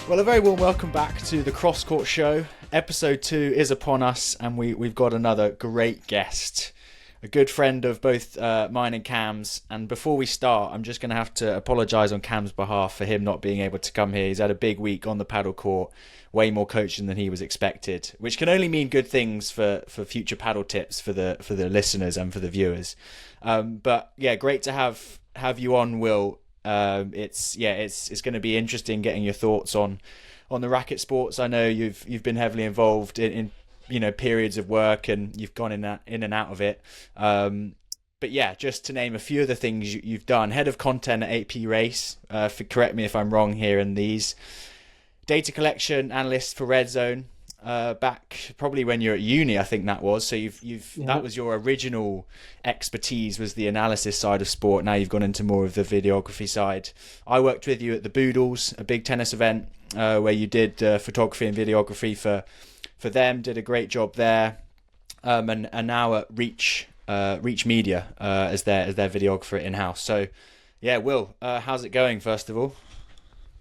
Well, a very warm welcome back to the Crosscourt show. Episode 2 is upon us, and we've got another great guest, a good friend of both mine and Cam's. And before we start, I'm just going to have to apologise on Cam's behalf for him not being able to come here. He's had a big week on the paddle court, way more coaching than he was expected, which can only mean good things for future paddle tips for the listeners and for the viewers. But yeah, great to have you on, Will. It's going to be interesting getting your thoughts on the racket sports. I know you've been heavily involved in periods of work, and you've gone in and out of it. But yeah, just to name a few of the things you've done: head of content at Ep.2 Race. Correct me if I'm wrong here in these. Data collection analyst for Red Zone. Back probably when you're at uni, I think that was. So that was your original expertise, was the analysis side of sport. Now you've gone into more of the videography side. I worked with you at the Boodles, a big tennis event where you did photography and videography for them. Did a great job there, and now at Reach Media as their videographer in house. So yeah, Will, how's it going? First of all.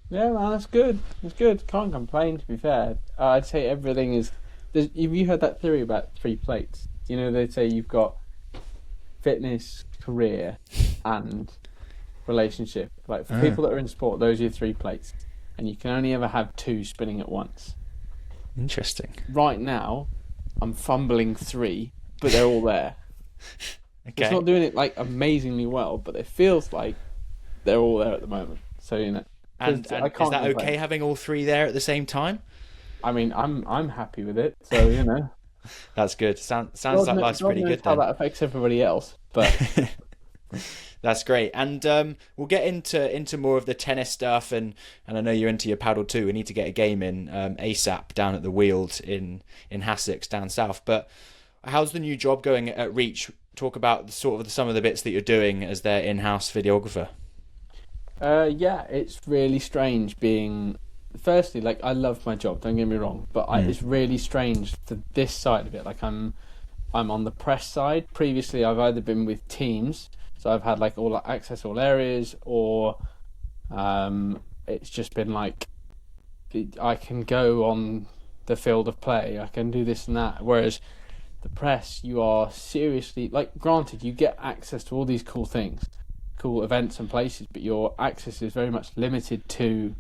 Yeah, man, it's good. It's good. Can't complain, to be fair. I'd say everything is... Have you heard that theory about 3 plates? You know, they say you've got fitness, career, and relationship. Like, for people that are in sport, those are your 3 plates. And you can only ever have 2 spinning at once. Interesting. Right now, I'm fumbling 3, but they're all there. Okay. It's not doing it, like, amazingly well, but it feels like they're all there at the moment. So, you know... And is that okay having all 3 there at the same time? I mean, I'm happy with it, so you know. That's good. Sounds like life's pretty good then. How that affects everybody else, but that's great. And we'll get into more of the tennis stuff, and I know you're into your paddle too. We need to get a game in ASAP down at the Weald in Hassocks down south. But how's the new job going at Reach? Talk about some of the bits that you're doing as their in-house videographer. Yeah, it's really strange being... Firstly, like, I love my job, don't get me wrong, but it's really strange to this side of it. Like, I'm on the press side. Previously, I've either been with teams, so I've had, like, access all areas, or it's just been, like, I can go on the field of play, I can do this and that, whereas the press, you are seriously... Like, granted, you get access to all these cool things, cool events and places, but your access is very much limited to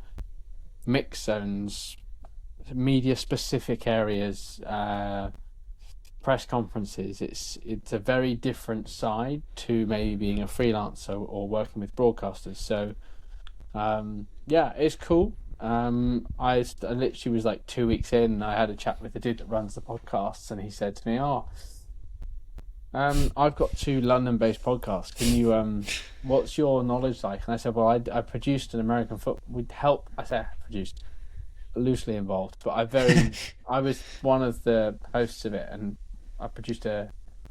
mix zones, media specific areas, press conferences. It's a very different side to maybe being a freelancer or working with broadcasters. So yeah, it's cool. I literally was like 2 weeks in, and I had a chat with the dude that runs the podcasts, and he said to me, I've got 2 London-based podcasts. Can you, what's your knowledge like? And I said, well, I produced an American football. I say I produced, loosely involved, but I was one of the hosts of it, and I produced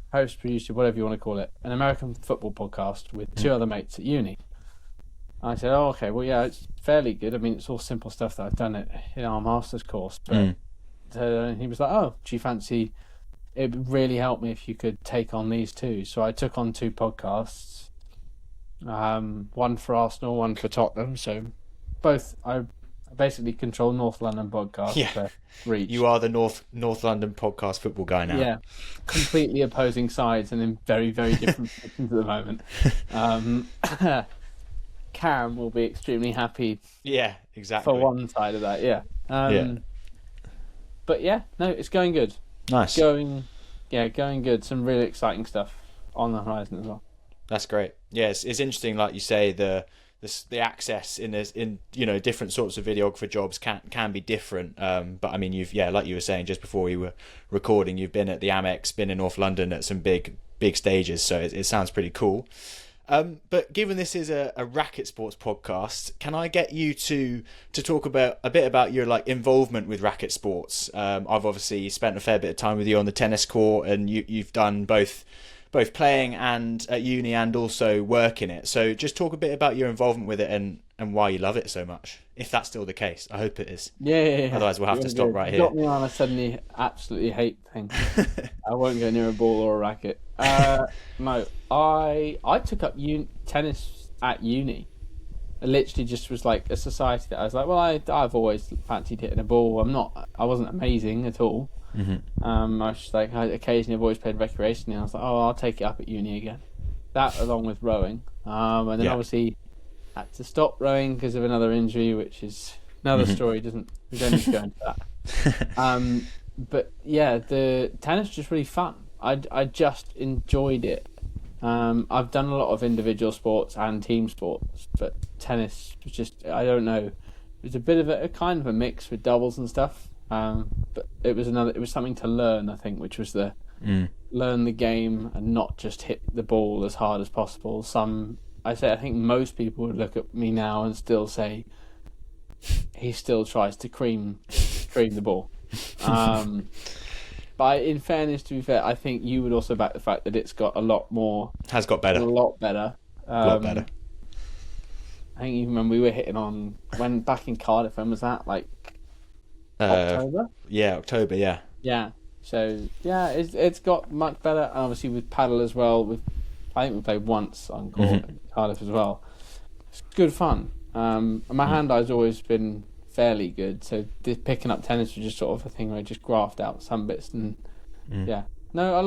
producer, whatever you want to call it, an American football podcast with 2 other mates at uni. And I said, oh, okay, well, yeah, it's fairly good. I mean, it's all simple stuff that I've done in our master's course. But he was like, oh, do you fancy... It would really help me if you could take on these 2. So I took on 2 podcasts, one for Arsenal, one for Tottenham. So both, I basically control North London podcast for Reach. You are the North London podcast football guy now. Yeah, completely opposing sides and in very, very different positions at the moment. Cam will be extremely happy. Yeah, exactly. For one side of that, yeah. But yeah, no, it's going good. Nice. Going good. Some really exciting stuff on the horizon as well. That's great. Yeah, it's interesting, like you say, the access in different sorts of videographer jobs can be different. But I mean, like you were saying just before we were recording, you've been at the Amex, been in North London at some big stages, so it sounds pretty cool. But given this is a racket sports podcast, can I get you to talk a bit about your like involvement with racket sports? I've obviously spent a fair bit of time with you on the tennis court, and you've done both playing and at uni and also work in it. So just talk a bit about your involvement with it and why you love it so much, if that's still the case. I hope it is. Yeah. Otherwise we'll have to stop right here. Got me on a suddenly absolutely hate thing. I won't go near a ball or a racket. No, I took up tennis at uni. it literally just was like a society that I was like, well, I've always fancied hitting a ball. I wasn't amazing at all. I was just like, occasionally I've always played recreation, and I was like, oh, I'll take it up at uni again. That along with rowing, and then obviously had to stop rowing because of another injury, which is another story. We don't need to go into that. But yeah, the tennis was just really fun. I just enjoyed it. I've done a lot of individual sports and team sports, but tennis was just, I don't know, it was a bit of a kind of a mix with doubles and stuff. But it was something to learn, I think, which was learn the game and not just hit the ball as hard as possible. I think most people would look at me now and still say he still tries to cream the ball. But in fairness, to be fair, I think you would also back the fact that it's got a lot more. Has got better. A lot better. A lot better. I think even when we were hitting on back in Cardiff, when was that? Like October? Yeah, October. Yeah. Yeah. So yeah, it's got much better, and obviously with paddle as well. I think we played once on court in Cardiff as well. It's good fun. And my hand-eye's always been fairly good, so picking up tennis was just sort of a thing where I just graft out some bits and yeah. No, I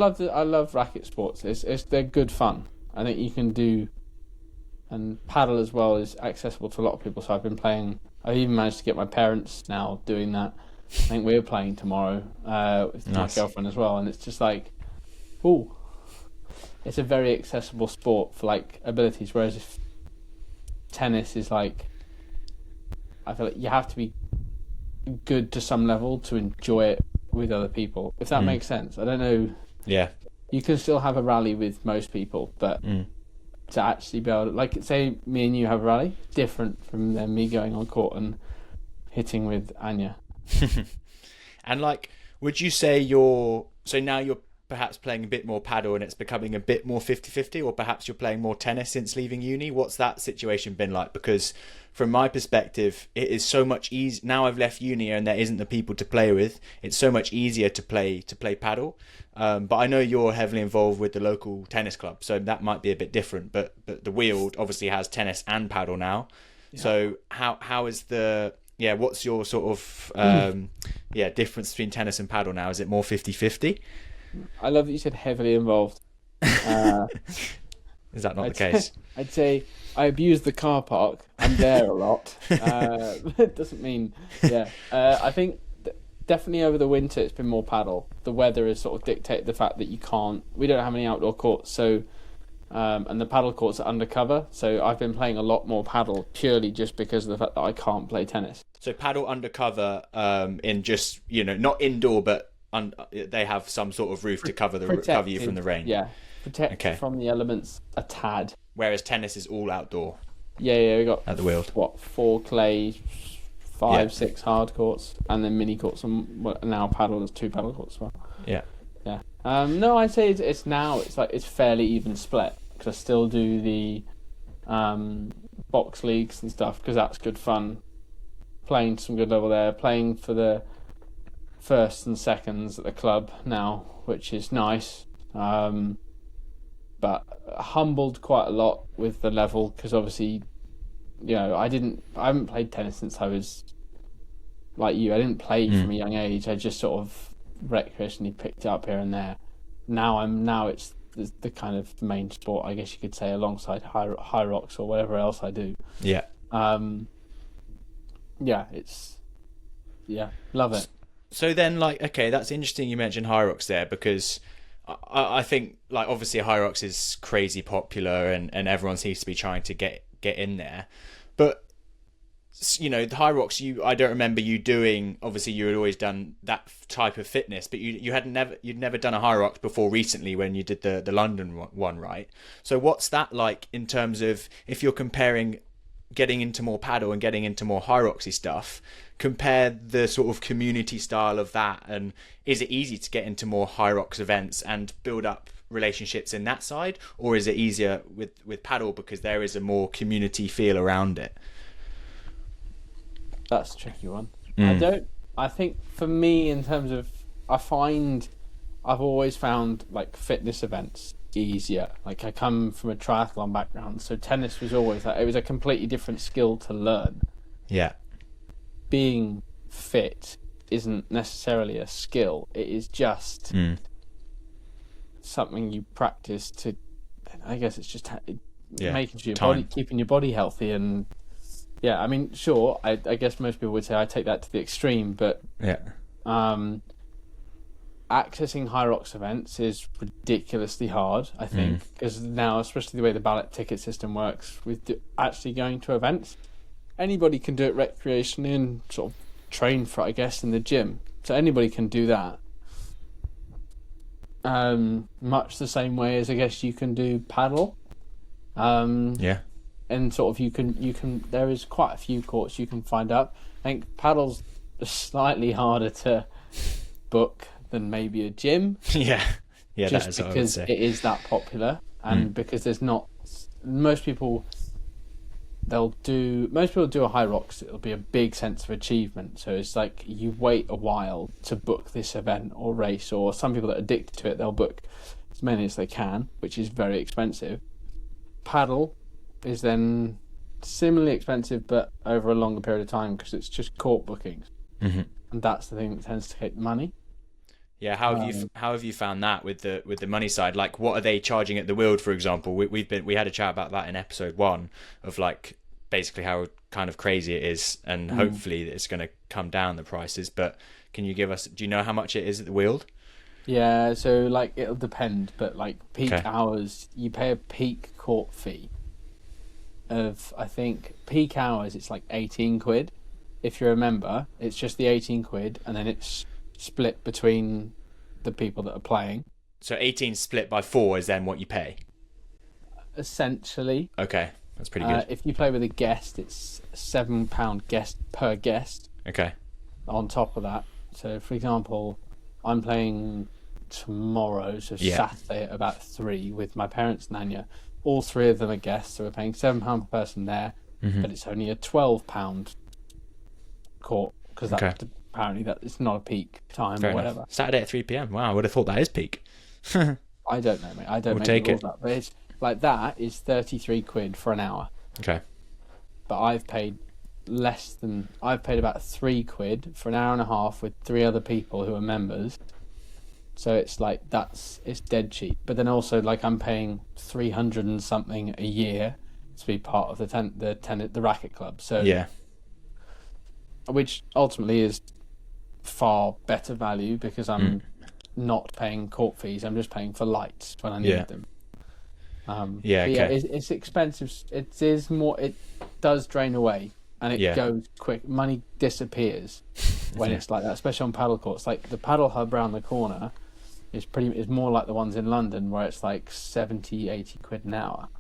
love racket sports. They're good fun. I think you can do, and paddle as well is accessible to a lot of people. So I've even managed to get my parents now doing that. I think we're playing tomorrow with my girlfriend as well, and it's just like, ooh, it's a very accessible sport for like abilities. Whereas if tennis is like, I feel like you have to be good to some level to enjoy it with other people, if that makes sense. I don't know. Yeah. You can still have a rally with most people, but to actually be able to, like, say me and you have a rally, different from me going on court and hitting with Anya. And like, would you say so now you're perhaps playing a bit more paddle and it's becoming a bit more 50-50, or perhaps you're playing more tennis since leaving uni? What's that situation been like? Because from my perspective, it is so much easier now. I've left uni and there isn't the people to play with. It's so much easier to play paddle. But I know you're heavily involved with the local tennis club, so that might be a bit different. But the Weald obviously has tennis and paddle now. Yeah. So how is what's your sort of difference between tennis and paddle now? Is it more 50-50? I love that you said heavily involved. Is that not the case? I'd say I abuse the car park. I'm there a lot. It doesn't mean, I think definitely over the winter it's been more paddle. The weather has sort of dictated the fact that we don't have any outdoor courts, so and the paddle courts are undercover. So I've been playing a lot more paddle purely just because of the fact that I can't play tennis. So paddle undercover, in just not indoor, but they have some sort of roof to cover you from the rain. Yeah, protect from the elements a tad. Whereas tennis is all outdoor. Yeah, we got at the Weald. 4 clay, 5, 6 hard courts, and then mini courts, and now paddle. There's 2 paddle courts as well. Yeah. No, I'd say it's now it's fairly even split, because I still do the box leagues and stuff because that's good fun. Playing some good level there, playing for the firsts and seconds at the club now, which is nice. But humbled quite a lot with the level, because obviously, I haven't played tennis since I was like you. I didn't play from a young age. I just sort of recreationally picked it up here and there. Now it's the kind of main sport, I guess you could say, alongside high rocks or whatever else I do. Yeah. Love it. So then, that's interesting you mentioned high rocks there, because I think, obviously high rocks is crazy popular and everyone seems to be trying to get in there. But, the high rocks, I don't remember you doing, obviously you had always done that type of fitness, but you'd never done a high rocks before recently when you did the London one, right? So what's that like in terms of, if you're comparing getting into more paddle and getting into more high rocksy stuff, compare the sort of community style of that, and is it easy to get into more high rocks events and build up relationships in that side, or is it easier with paddle because there is a more community feel around it? That's a tricky one. I think for me, in terms of, I've always found fitness events easier. Like I come from a triathlon background, so tennis was always like, it was a completely different skill to learn. Yeah. Being fit isn't necessarily a skill. It is just something you practice to. I guess it's just making sure keeping your body healthy, and I mean, sure. I guess most people would say I take that to the extreme, but accessing high rocks events is ridiculously hard, I think, because now, especially the way the ballot ticket system works, with actually going to events, anybody can do it recreationally and sort of train for it, I guess, in the gym. So anybody can do that. Much the same way as I guess you can do padel. And sort of you can. There is quite a few courts you can find out. I think padel's slightly harder to book than maybe a gym. Just because it is that popular, and because there's not most people do a high rocks. It'll be a big sense of achievement, so it's like you wait a while to book this event or race, or some people that are addicted to it, they'll book as many as they can, which is very expensive. Paddle is then similarly expensive but over a longer period of time because it's just court bookings, and that's the thing that tends to take the money. How have you found that with the money side? Like, what are they charging at the Wild, for example? We had a chat about that in episode 1 of like basically how kind of crazy it is, and hopefully it's going to come down the prices. But can you do you know how much it is at the Wild? Yeah, so like it'll depend, but like peak hours, you pay a peak court fee of, I think peak hours it's like 18 quid. If you remember, it's just the 18 quid, and then it's split between the people that are playing. So 18 split by 4 is then what you pay? Essentially. Okay, that's pretty good. If you play with a guest, it's £7 guest per guest. Okay. On top of that. So, for example, I'm playing tomorrow, so Saturday at about 3 with my parents and Anya. All 3 of them are guests, so we're paying £7 per person there, but it's only a £12 court, because apparently that it's not a peak time. Fair or whatever. Enough. Saturday at 3 p.m. Wow, I would have thought that is peak. I don't know, mate. I don't make the rules up, but it's like that is 33 quid for an hour. Okay. But I've paid about 3 quid for an hour and a half with 3 other people who are members. So it's like it's dead cheap. But then also like I'm paying 300 and something a year to be part of the racket club. So which ultimately is far better value because I'm not paying court fees. I'm just paying for lights when I need them. It's expensive. It is more. It does drain away, and it goes quick. Money disappears when it's like that, especially on paddle courts. Like the paddle hub around the corner is more like the ones in London where it's like 70, 80 quid an hour,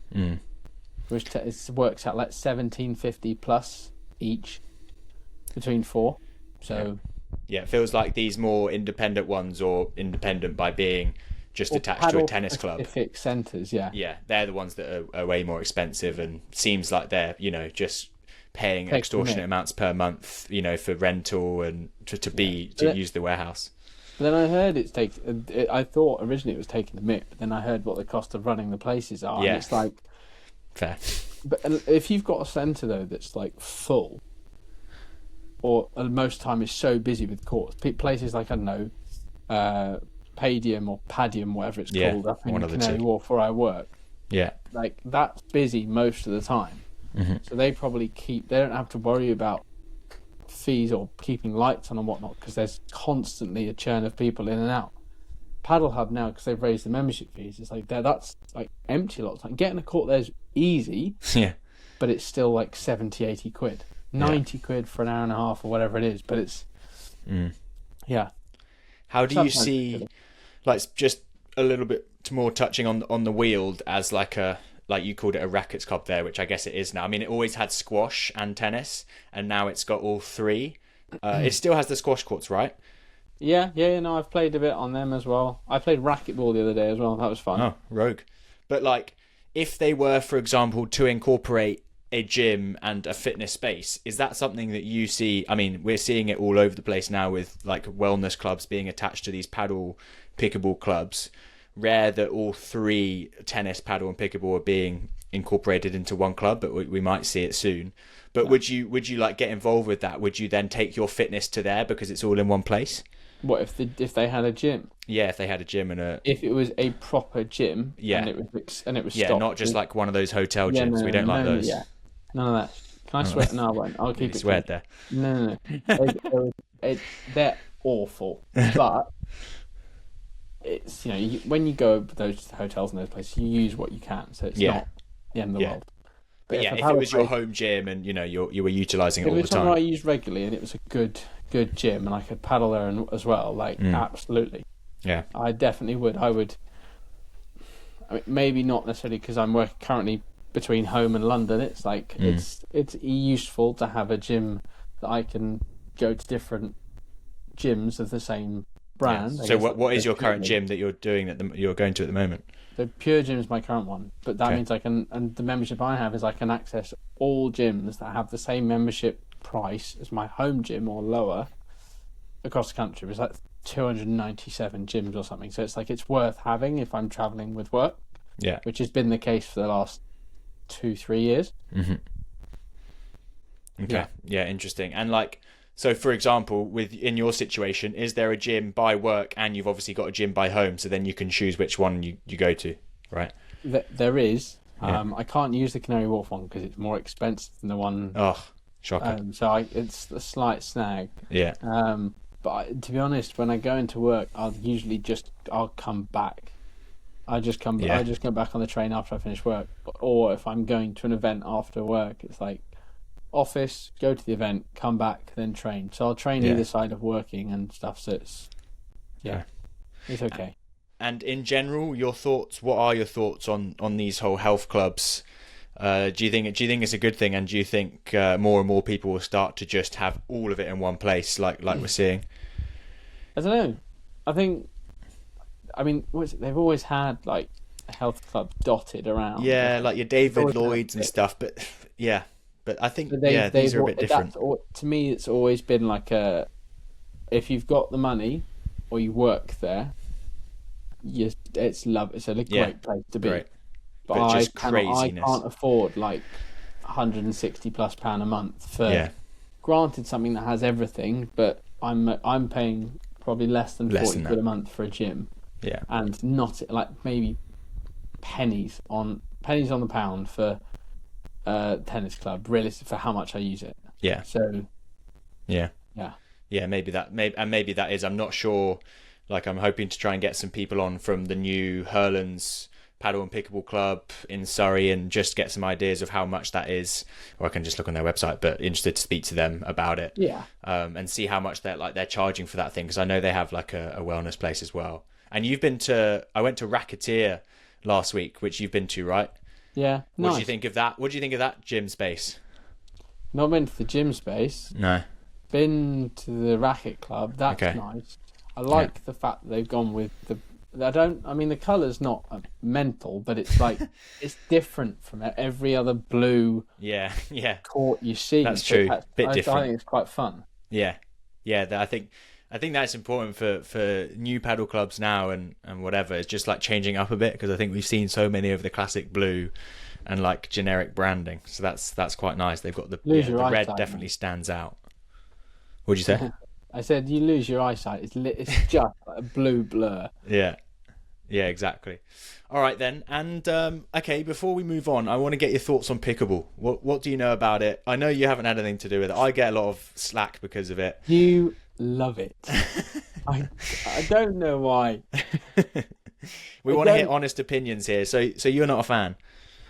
which it works out like 17.50 plus each between 4. So it feels like these more independent ones, or independent by being just attached to a tennis club. Specific centres, they're the ones that are way more expensive, and seems like they're just paying extortionate amounts per month, for rental and to use the warehouse. But then I heard I thought originally it was taking the mick, but then I heard what the cost of running the places are, and it's like fair. But if you've got a centre though that's like full, or most time is so busy with courts, places like I don't know, Padium or Padium, whatever it's called, up in Canary Wharf where I work. Yeah, like that's busy most of the time. So they probably they don't have to worry about fees or keeping lights on and whatnot because there's constantly a churn of people in and out. Paddle Hub now, because they've raised the membership fees, it's like that's like empty a lot of time. Getting a court there's easy, but it's still like 70, 80 quid, 90 quid for an hour and a half or whatever it is. But it's How do you see, like, just a little bit more touching on the Weald as like you called it a rackets club there, which I guess it is now. I mean, it always had squash and tennis, and now it's got all 3. It still has the squash courts, right? Yeah, no, I've played a bit on them as well. I played racquetball the other day as well. That was fun. Oh, rogue. But like, if they were, for example, to incorporate a gym and a fitness space, is that something that you see? I mean, we're seeing it all over the place now with like wellness clubs being attached to these pickleball clubs. rare that all three, tennis, paddle, and pickleball, are being incorporated into one club, but we might see it soon. But would you like get involved with that? Would you then take your fitness to there because it's all in one place? What if they had a gym? Yeah, if they had a gym and a... If it was a proper gym, Yeah. and it was Yeah, stocked not just like one of those hotel Yeah, gyms. no, We don't like no, those. Yeah, none of that. Can I swear? No, I won't. I'll keep You it. swear clean. there. No. They're awful, but it's when you go to those hotels and those places, you use what you can, so it's not the end of the world. But yeah, if it was your home gym and you were utilising it all the time. If it was something I used regularly and it was a good gym and I could paddle there as well, absolutely. Yeah. I definitely would. I mean, maybe not necessarily because I'm working currently between home and London. It's like it's useful to have a gym that I can go to different gyms of the same brand. Yeah. So what is your current gym that you're doing you're going to at the moment? The Pure Gym is my current one, but that means I can, and the membership I have is I can access all gyms that have the same membership price as my home gym or lower across the country. It's like 297 gyms or something. So it's like it's worth having if I'm traveling with work. Yeah, which has been the case for the last 2-3 years. Mm-hmm. Okay, yeah, interesting. And so for example, in your situation, is there a gym by work and you've obviously got a gym by home, so then you can choose which one you go to, right? There is. Yeah. I can't use the Canary Wharf one because it's more expensive than the one. Oh, shocking. It's a slight snag. Yeah. But to be honest, when I go into work, I'll come back. I just go back on the train after I finish work. Or if I'm going to an event after work, it's like office, go to the event, come back, then train. So I'll train either side of working and stuff. So it's it's okay. And in general, what are your thoughts on these whole health clubs? Do you think it's a good thing, and do you think more and more people will start to just have all of it in one place, like we're seeing? I don't know. They've always had like a health club dotted around. Yeah, like your David Lloyds and stuff. But I think these are a bit different. To me, it's always been like if you've got the money or you work there, it's a great place to be. Great. But just I craziness. can't afford like £160+ a month for granted something that has everything, but I'm paying probably less than 40 quid a month for a gym. Yeah. And not like maybe pennies on the pound for tennis club, really, for how much I use it. Yeah. So yeah, maybe that is, I'm not sure. Like, I'm hoping to try and get some people on from the new Hurlands Paddle and Pickleball Club in Surrey and just get some ideas of how much that is, or I can just look on their website, but interested to speak to them about it. And see how much they're charging for that thing, because I know they have like a wellness place as well. And I went to Racketeer last week, which you've been to, right? Yeah. What do you think of that? What do you think of that gym space? Not been to the gym space. No. Been to the racket club. That's nice. I like the fact that they've gone with the colour's not mental, but it's like it's different from every other blue court you see. That's true. Bit different. I think it's quite fun. Yeah. I think that's important for new paddle clubs now and whatever. It's just like changing up a bit, because I think we've seen so many of the classic blue and like generic branding. So that's quite nice. They've got the red definitely stands out. What'd you say? I said you lose your eyesight. It's just like a blue blur. Yeah, exactly. All right then. And okay, before we move on, I want to get your thoughts on pickleball. What do you know about it? I know you haven't had anything to do with it. I get a lot of slack because of it. You love it. I don't know why. We want to hear honest opinions here. So you're not a fan?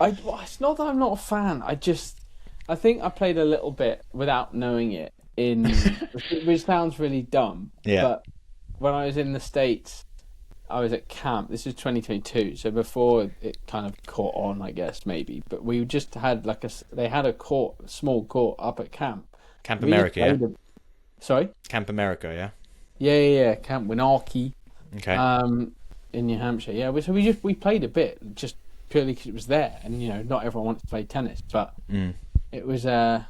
It's not that I'm not a fan. I think I played a little bit without knowing it. Which sounds really dumb. Yeah. But when I was in the States, I was at camp. This was 2022, so before it kind of caught on, I guess, maybe. But we just had they had a small court up at camp. Camp America, yeah? Sorry? Camp America, yeah? Yeah. Camp Winarkey. Okay. In New Hampshire. Yeah, so we played a bit, just purely because it was there. And, not everyone wanted to play tennis, but it was... it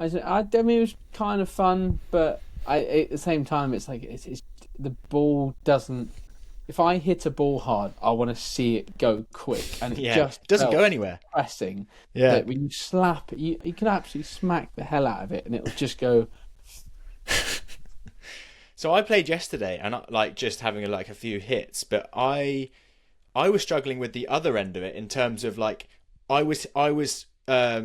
was kind of fun, but at the same time, it's like it's the ball doesn't if I hit a ball hard, I want to see it go quick, and it just doesn't go anywhere. Pressing. Yeah. That when you slap it, you can absolutely smack the hell out of it, and it'll just go. So I played yesterday, and like just having a few hits, but I was struggling with the other end of it in terms of like I was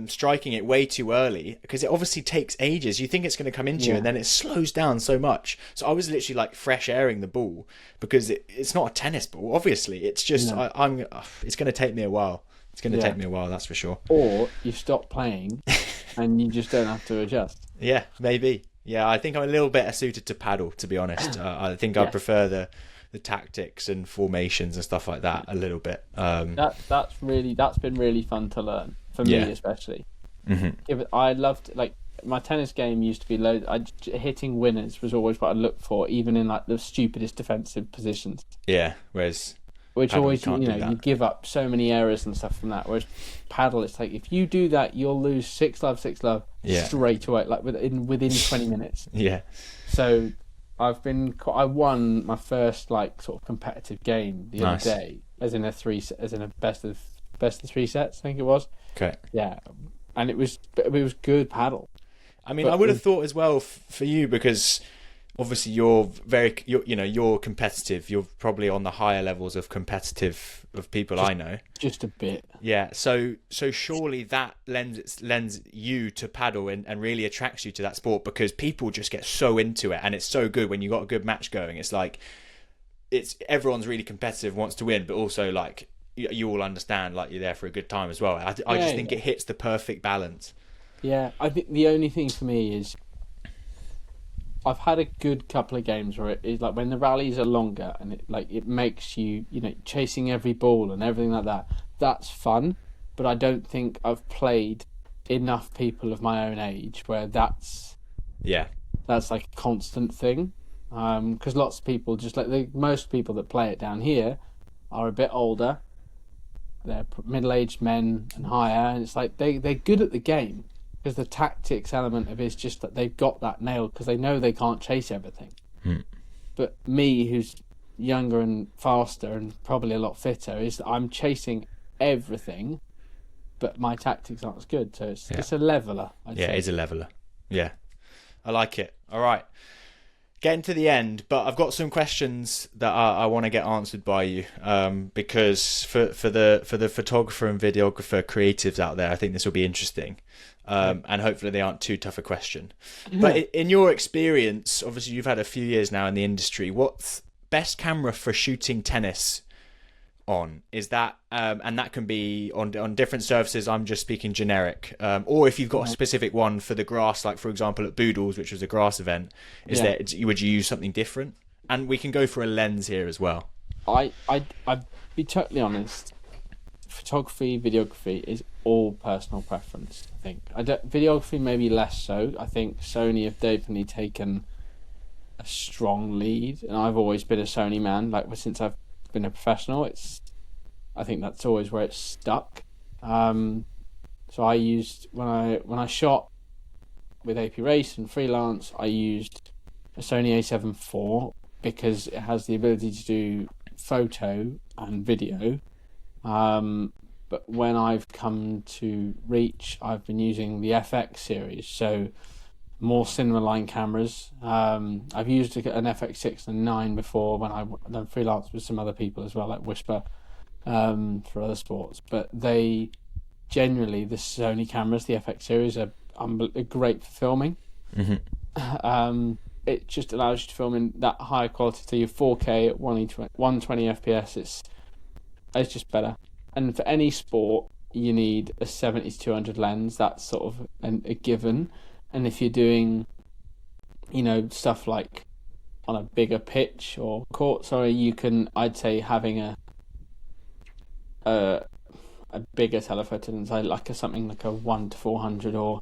striking it way too early, because it obviously takes ages. You think it's going to come into you, and then it slows down so much. So I was literally like fresh airing the ball, because it's not a tennis ball. Obviously, it's just it's going to take me a while. It's going to take me a while, that's for sure. Or you stop playing, and you just don't have to adjust. Yeah, maybe. Yeah, I think I'm a little better suited to paddle, to be honest. I think I prefer the tactics and formations and stuff like that a little bit. That's been really fun to learn for me, especially. Mm-hmm. I loved, like, my tennis game used to be hitting winners was always what I looked for, even in like the stupidest defensive positions. Yeah, whereas which paddle, always you give up so many errors and stuff from that. Whereas paddle, it's like if you do that, you'll lose 6-love straight away, like within 20 minutes. Yeah. So I won my first like sort of competitive game the other day, as in a best of 3 sets, I think it was. Okay. Yeah, and it was good paddle. I mean, I would have thought as well for you, because obviously you're competitive. You're probably on the higher levels of competitive of people I know. Just a bit. Yeah. So surely that lends you to paddle and really attracts you to that sport, because people just get so into it, and it's so good when you got a good match going. It's like everyone's really competitive, wants to win, but also like you all understand, like you're there for a good time as well. I just think it hits the perfect balance. Yeah, I think the only thing for me is I've had a good couple of games where it is like when the rallies are longer, and it makes you chasing every ball and everything like that. That's fun, but I don't think I've played enough people of my own age where that's like a constant thing. Because lots of people, just like most people that play it down here, are a bit older. They're middle-aged men and higher, and it's like they're good at the game, because the tactics element of it is just that they've got that nailed, because they know they can't chase everything. But me, who's younger and faster and probably a lot fitter, is I'm chasing everything, but my tactics aren't as good. So it's a leveler. I'd say. It is a leveler. Yeah, I like it. All right, getting to the end, but I've got some questions that I want to get answered by you, because for the photographer and videographer creatives out there, I think this will be interesting, and hopefully they aren't too tough a question. But in your experience, obviously you've had a few years now in the industry, what's best camera for shooting tennis on? Is that and that can be on different surfaces, I'm just speaking generic, or if you've got a specific one for the grass, like for example at Boodles, which was a grass event, would you use something different? And we can go for a lens here as well. I'd be totally honest, photography, videography is all personal preference. I think videography maybe less so. I think Sony have definitely taken a strong lead, and I've always been a Sony man, like since I've been a professional. I think that's always where it's stuck. So I used when I shot with AP Race and freelance, I used a Sony A7 IV, because it has the ability to do photo and video. But when I've come to Reach, I've been using the FX series, so more cinema line cameras. I've used an FX6 and 9 before when I've done freelance with some other people as well, like Whisper, for other sports. But they generally, the Sony cameras, the FX series, are great for filming. It just allows you to film in that higher quality, so you're 4K at 120 FPS. It's just better. And for any sport, you need a 70-200 lens. That's sort of a given. And if you're doing, stuff like on a bigger pitch or court, I'd say having a bigger telephoto lens, like something like a 1-400 or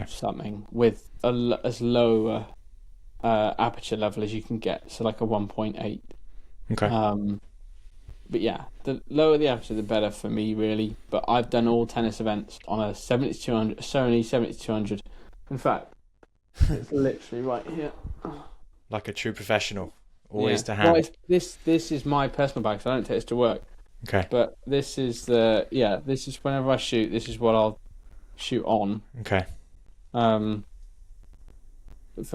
something with as low aperture level as you can get, so like a 1.8. Okay. But yeah, the lower the aperture, the better for me, really. But I've done all tennis events on a 70-200, Sony 70-200. In fact, it's literally right here. Like a true professional, always to Well, hand? this is my personal bag, so I don't take this to work. Okay. But this is this is whenever I shoot, this is what I'll shoot on. Okay. For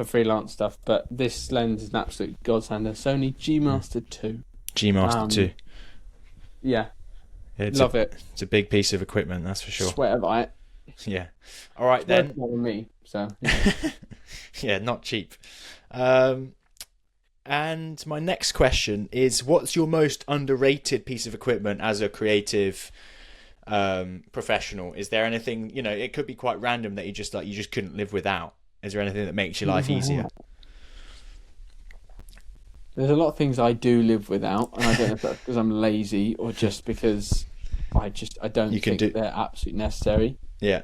freelance stuff. But this lens is an absolute godsend. A Sony G Master 2. G Master 2. Yeah. Love it. It's a big piece of equipment, that's for sure. Swear by it. Yeah. All right, It's then. worth more than me, so. Yeah, not cheap. And my next question is, what's your most underrated piece of equipment as a creative professional? Is there anything, it could be quite random that you just couldn't live without? Is there anything that makes your life easier? There's a lot of things I do live without, and I don't know if that's because I'm lazy or just because I don't think they're absolutely necessary. Yeah.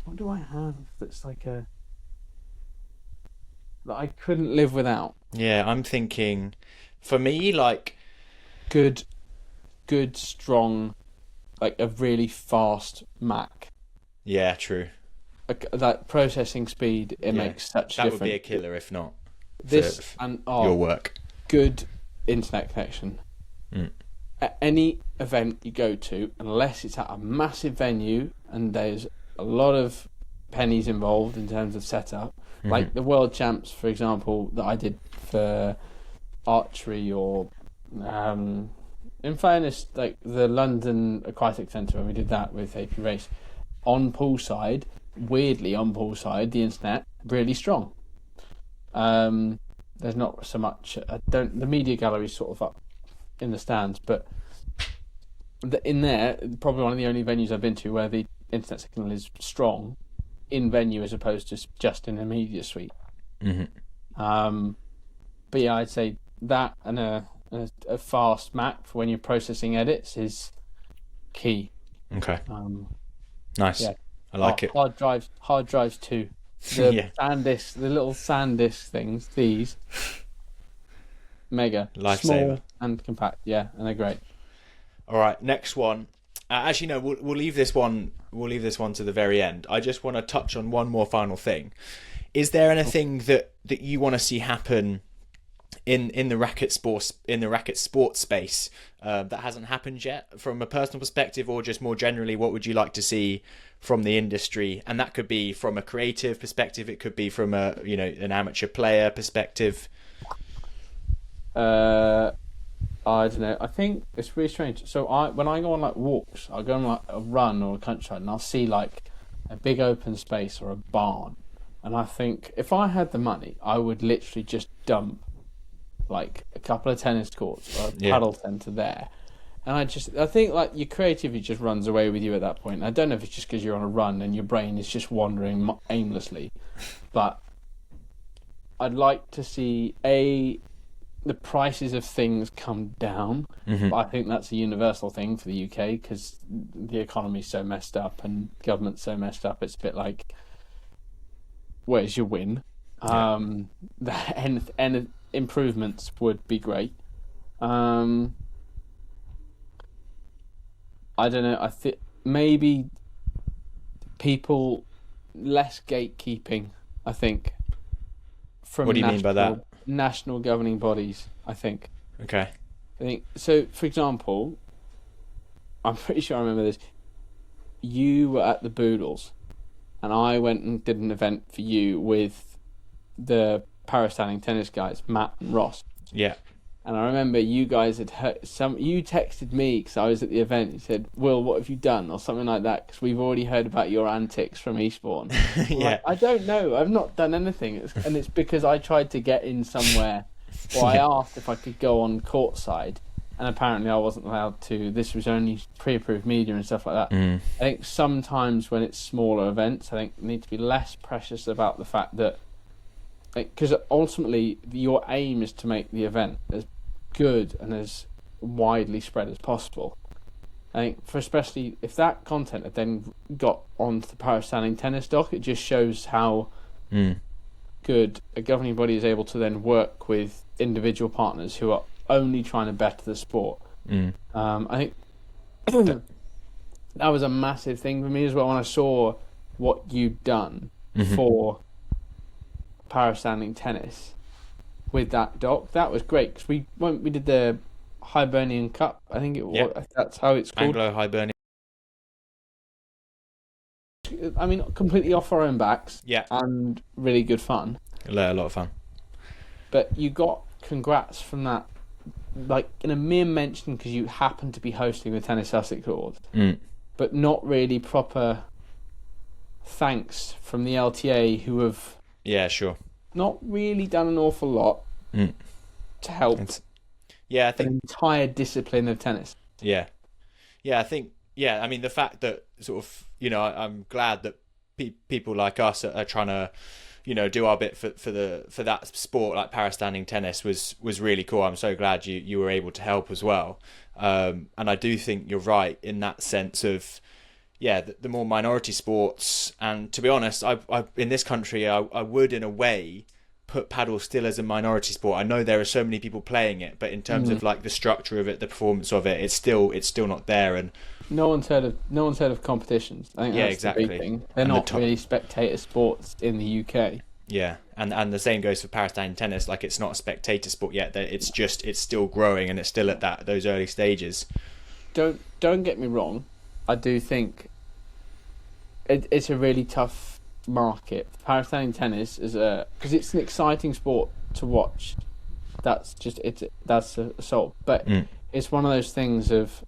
What do I have that's like that I couldn't live without? Yeah, I'm thinking, for me, like good, strong, like a really fast Mac. Yeah, true. That processing speed, it makes such a difference. That would be a killer if not. This and your work. Good internet connection. At any event you go to, unless it's at a massive venue and there's a lot of pennies involved in terms of setup, like the World Champs, for example, that I did for archery, or in fairness, like the London Aquatic Centre when we did that with AP Race, weirdly on poolside, the internet really strong. There's not so much. The media gallery's sort of up in the stands, but in there, probably one of the only venues I've been to where the internet signal is strong in venue as opposed to just in a media suite. But yeah, I'd say that and a fast Mac for when you're processing edits is key. Okay. Nice. Yeah. I like it. Hard drives too. The SanDisk, the little SanDisk things, these mega lifesaver, small and compact. Yeah, and they're great. All right, next one. Actually, no, we'll leave this one. We'll leave this one to the very end. I just want to touch on one more final thing. Is there anything that you want to see happen in the racket sports space that hasn't happened yet, from a personal perspective, or just more generally, what would you like to see from the industry? And that could be from a creative perspective. It could be from an amateur player perspective. I don't know. I think it's really strange. So when I go on like walks, I'll go on like a run or a country ride, and I'll see like a big open space or a barn, and I think if I had the money, I would literally just dump like a couple of tennis courts or a paddle centre there. And I think like your creativity just runs away with you at that point. I don't know if it's just because you're on a run and your brain is just wandering aimlessly, but I'd like to see the prices of things come down. But I think that's a universal thing for the UK because the economy's so messed up and government's so messed up. It's a bit like, where's your win? And improvements would be great. I don't know. I think maybe people less gatekeeping. I think from what do you mean by that? National governing bodies. I think. Okay. I think so. For example, I'm pretty sure I remember this. You were at the Boodles, and I went and did an event for you with the parastanning tennis guys, Matt and Ross. Yeah. And I remember you guys had heard you texted me because I was at the event. You said, "Will, what have you done?" or something like that, because we've already heard about your antics from Eastbourne. Yeah. Like, I don't know. I've not done anything, and it's because I tried to get in somewhere. Well, I asked if I could go on courtside, and apparently I wasn't allowed to. This was only pre-approved media and stuff like that. I think sometimes when it's smaller events, I think you need to be less precious about the fact that, because ultimately your aim is to make the event as good and as widely spread as possible. I think especially if that content had then got onto the parastanning tennis doc, it just shows how good a governing body is able to then work with individual partners who are only trying to better the sport. I think that was a massive thing for me as well when I saw what you'd done for parastanning tennis. with that doc. That was great because we did the Hibernian Cup. I think it was. Yep. That's how it's called. Anglo Hibernian. I mean, completely off our own backs. Yeah. And really good fun. A lot of fun. But you got congrats from that, like in a mere mention because you happened to be hosting the Tennis Sussex Awards, but not really proper thanks from the LTA, who have not really done an awful lot to help. I think an entire discipline of tennis. I think I mean the fact that sort of I'm glad that people like us are trying to do our bit for that sport, like para standing tennis was really cool. I'm so glad you were able to help as well. And I do think you're right in that sense of the more minority sports. And to be honest, I in this country I would in a way put padel still as a minority sport. I know there are so many people playing it, but in terms of like the structure of it, the performance of it, it's still not there. And no one's heard of competitions. I think that's exactly. the big thing. They're not really spectator sports in the UK. Yeah, and the same goes for para standing tennis. Like it's not a spectator sport yet. It's still growing and it's still at those early stages. Don't get me wrong. I do think it's a really tough market. Para standing tennis is because it's an exciting sport to watch. That's a assault. But it's one of those things of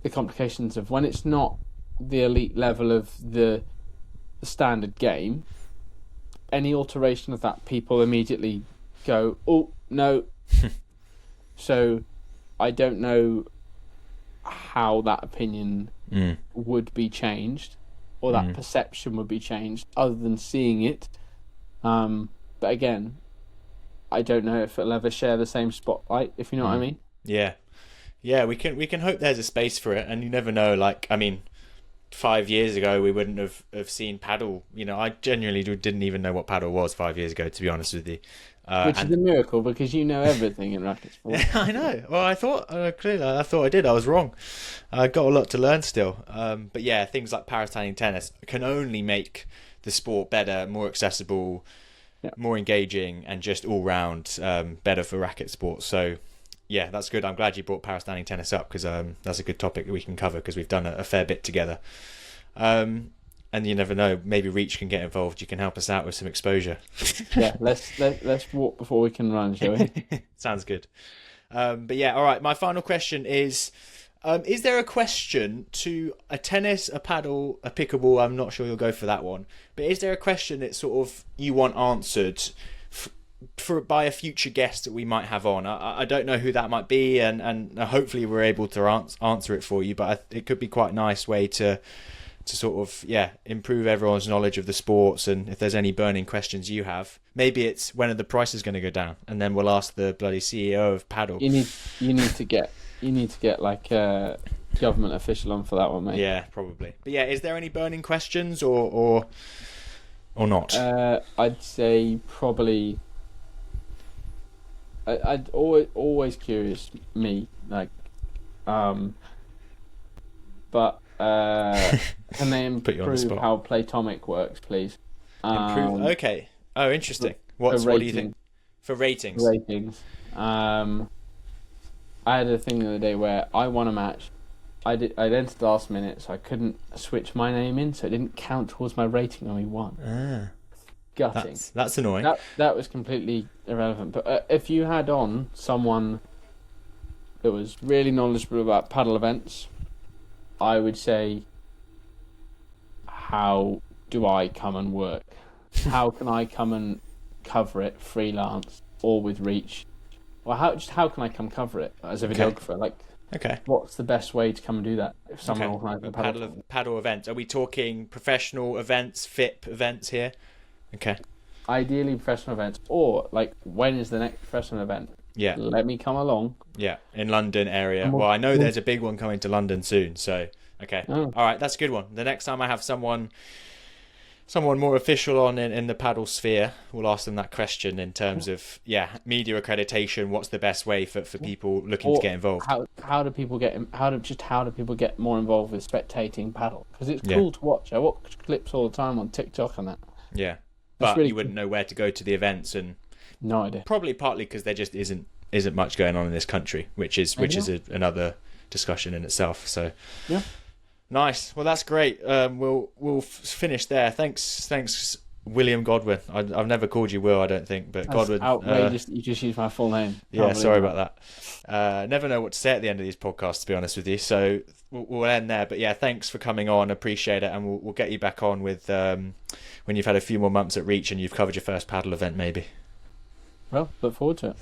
the complications of when it's not the elite level of the standard game. Any alteration of that, people immediately go, oh no. So I don't know how that opinion would be changed, or that perception would be changed, other than seeing it. But again, I don't know if it'll ever share the same spotlight, if you know what I mean. Yeah, we can hope there's a space for it, and you never know. Like, I mean, 5 years ago we wouldn't have seen padel. I genuinely didn't even know what padel was 5 years ago, to be honest with you. Which is a miracle because you know everything in racket sport. Yeah, I know. Well, I thought clearly I thought I did. I was wrong. I got a lot to learn still. But yeah, things like para standing tennis can only make the sport better, more accessible, more engaging, and just all round better for racket sports. So yeah, that's good. I'm glad you brought para standing tennis up because that's a good topic that we can cover because we've done a fair bit together. And you never know, maybe Reach can get involved. You can help us out with some exposure. Yeah, let's walk before we can run, shall we? Sounds good. But yeah, all right. My final question is there a question to a tennis, a paddle, a pickleball? I'm not sure you'll go for that one. But is there a question that sort of you want answered by a future guest that we might have on? I don't know who that might be, and hopefully we're able to answer it for you. But it could be quite a nice way to sort of improve everyone's knowledge of the sports, and if there's any burning questions you have, maybe it's when are the prices going to go down, and then we'll ask the bloody CEO of padel. You need to get like a government official on for that one, mate. Yeah, probably. But yeah, is there any burning questions or not? I'd say probably. I'd always curious me like, but. Can they improve how Playtomic works, please? Okay. Oh, interesting. What do you think? For ratings. I had a thing the other day where I won a match. I'd entered last minute, so I couldn't switch my name in, so it didn't count towards my rating when we won. Gutting. That's annoying. That was completely irrelevant. But if you had on someone that was really knowledgeable about paddle events, I would say, how do I come and work? How can I come and cover it freelance or with Reach? Well, how can I come cover it as a videographer? Like, what's the best way to come and do that? If someone organises a paddle event, are we talking professional events, FIP events here? Okay. Ideally, professional events, or like, when is the next professional event? Yeah. Let me come along. Yeah, in London area. Well, I know there's a big one coming to London soon, so okay. Oh. All right, that's a good one. The next time I have someone more official on in the paddle sphere, we'll ask them that question in terms of media accreditation. What's the best way for people looking to get involved? How do people get more involved with spectating paddle? Because it's cool to watch. I watch clips all the time on TikTok and that. Yeah, but really you wouldn't know where to go to the events and. No idea. Probably partly because there just isn't much going on in this country, which is another discussion in itself. So yeah, nice. Well, that's great. We'll finish there. Thanks, William Godwin. I've never called you Will, I don't think, but that's Godwin. outrageous. You just used my full name. Yeah, sorry about that. Never know what to say at the end of these podcasts, to be honest with you. So we'll end there. But yeah, thanks for coming on. Appreciate it, and we'll get you back on with when you've had a few more months at Reach and you've covered your first paddle event, maybe. Well, look forward to it.